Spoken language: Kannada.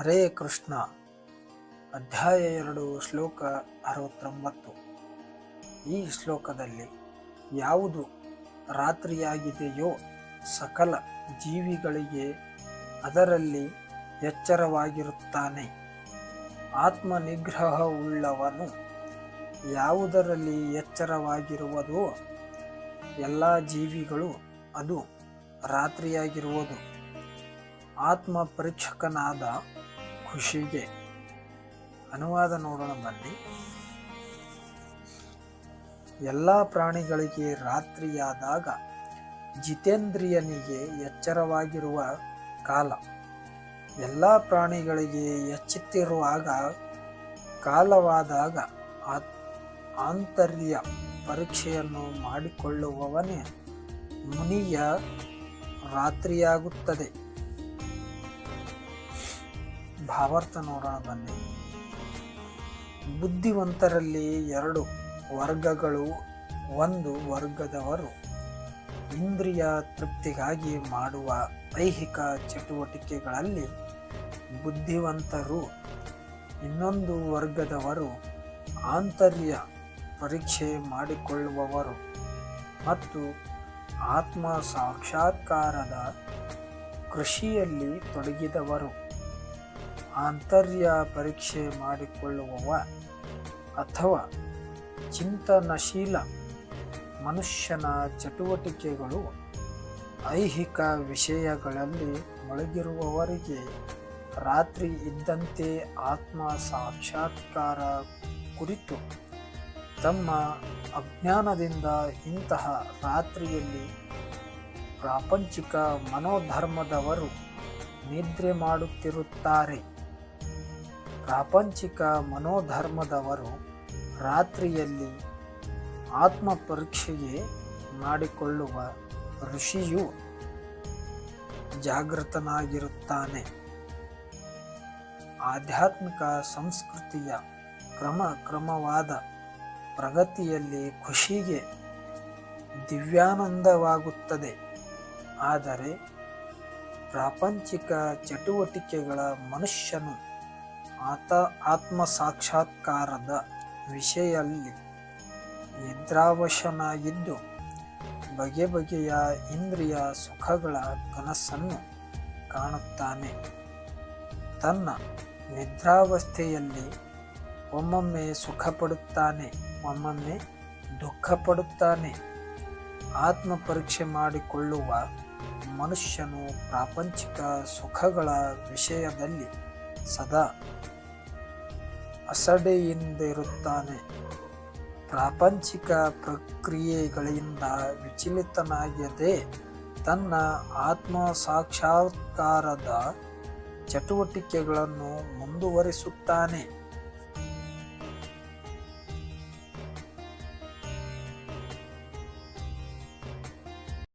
ಹರೇ ಕೃಷ್ಣ. ಅಧ್ಯಾಯ 2 ಶ್ಲೋಕ 69. ಈ ಶ್ಲೋಕದಲ್ಲಿ ಯಾವುದು ರಾತ್ರಿಯಾಗಿದೆಯೋ ಸಕಲ ಜೀವಿಗಳಿಗೆ ಅದರಲ್ಲಿ ಎಚ್ಚರವಾಗಿರುತ್ತಾನೆ. ಆತ್ಮನಿಗ್ರಹವುಳ್ಳವನು ಯಾವುದರಲ್ಲಿ ಎಚ್ಚರವಾಗಿರುವುದೋ ಎಲ್ಲ ಜೀವಿಗಳು ಅದು ರಾತ್ರಿಯಾಗಿರುವುದು. ಆತ್ಮ ಪರೀಕ್ಷಕನಾದ ಖುಷಿಗೆ. ಅನುವಾದ ನೋಡೋಣ ಬನ್ನಿ. ಎಲ್ಲ ಪ್ರಾಣಿಗಳಿಗೆ ರಾತ್ರಿಯಾದಾಗ ಜಿತೇಂದ್ರಿಯನಿಗೆ ಎಚ್ಚರವಾಗಿರುವ ಕಾಲ. ಎಲ್ಲ ಪ್ರಾಣಿಗಳಿಗೆ ಎಚ್ಚೆತ್ತಿರುವಾಗ ಕಾಲವಾದಾಗ ಆಂತರ್ಯ ಪರೀಕ್ಷೆಯನ್ನು ಮಾಡಿಕೊಳ್ಳುವವನೇ ಮುನಿಯ ರಾತ್ರಿಯಾಗುತ್ತದೆ. ಭಾವಾರ್ಥ ನೋಡೋಣ ಬನ್ನಿ. ಬುದ್ಧಿವಂತರಲ್ಲಿ 2 ವರ್ಗಗಳು. ಒಂದು ವರ್ಗದವರು ಇಂದ್ರಿಯ ತೃಪ್ತಿಗಾಗಿ ಮಾಡುವ ಐಹಿಕ ಚಟುವಟಿಕೆಗಳಲ್ಲಿ ಬುದ್ಧಿವಂತರು. ಇನ್ನೊಂದು ವರ್ಗದವರು ಆಂತರ್ಯ ಪರೀಕ್ಷೆ ಮಾಡಿಕೊಳ್ಳುವವರು ಮತ್ತು ಆತ್ಮ ಸಾಕ್ಷಾತ್ಕಾರದ ಕೃಷಿಯಲ್ಲಿ ತೊಡಗಿದವರು. ಆಂತರ್ಯ ಪರೀಕ್ಷೆ ಮಾಡಿಕೊಳ್ಳುವವ ಅಥವಾ ಚಿಂತನಶೀಲ ಮನುಷ್ಯನ ಚಟುವಟಿಕೆಗಳು ಐಹಿಕ ವಿಷಯಗಳಲ್ಲಿ ಮುಳುಗಿರುವವರಿಗೆ ರಾತ್ರಿ ಇದ್ದಂತೆ ಆತ್ಮ ಸಾಕ್ಷಾತ್ಕಾರ ಕುರಿತು ತಮ್ಮ ಅಜ್ಞಾನದಿಂದ ಇಂತಹ ರಾತ್ರಿಯಲ್ಲಿ ಪ್ರಾಪಂಚಿಕ ಮನೋಧರ್ಮದವರು ನಿದ್ರೆ ಮಾಡುತ್ತಿರುತ್ತಾರೆ. ಪ್ರಾಪಂಚಿಕ ಮನೋಧರ್ಮದವರು ರಾತ್ರಿಯಲ್ಲಿ ಆತ್ಮ ಪರೀಕ್ಷೆಗೆ ಮಾಡಿಕೊಳ್ಳುವ ಋಷಿಯು ಜಾಗೃತನಾಗಿರುತ್ತಾನೆ. ಆಧ್ಯಾತ್ಮಿಕ ಸಂಸ್ಕೃತಿಯ ಕ್ರಮವಾದ ಪ್ರಗತಿಯಲ್ಲಿ ಖುಷಿಗೆ ದಿವ್ಯಾನಂದವಾಗುತ್ತದೆ. ಆದರೆ ಪ್ರಾಪಂಚಿಕ ಚಟುವಟಿಕೆಗಳ ಮನುಷ್ಯನು ಆತ್ಮ ಸಾಕ್ಷಾತ್ಕಾರದ ವಿಷಯದಲ್ಲಿ ನಿದ್ರಾವಶನಾಗಿದ್ದು ಬಗೆ ಬಗೆಯ ಇಂದ್ರಿಯ ಸುಖಗಳ ಕನಸನ್ನು ಕಾಣುತ್ತಾನೆ. ತನ್ನ ನಿದ್ರಾವಸ್ಥೆಯಲ್ಲಿ ಒಮ್ಮೊಮ್ಮೆ ಸುಖ ಪಡುತ್ತಾನೆ, ಒಮ್ಮೊಮ್ಮೆ ದುಃಖ ಪಡುತ್ತಾನೆ. ಆತ್ಮ ಪರೀಕ್ಷೆ ಮಾಡಿಕೊಳ್ಳುವ ಮನುಷ್ಯನು ಪ್ರಾಪಂಚಿಕ ಸುಖಗಳ ವಿಷಯದಲ್ಲಿ ಸದಾ ಅಸಡ್ಡೆಯಿಂದಿರುತ್ತಾನೆ. ಪ್ರಾಪಂಚಿಕ ಪ್ರಕ್ರಿಯೆಗಳಿಂದ ವಿಚಲಿತನಾಗದೆ ತನ್ನ ಆತ್ಮ ಸಾಕ್ಷಾತ್ಕಾರದ ಚಟುವಟಿಕೆಗಳನ್ನು ಮುಂದುವರಿಸುತ್ತಾನೆ.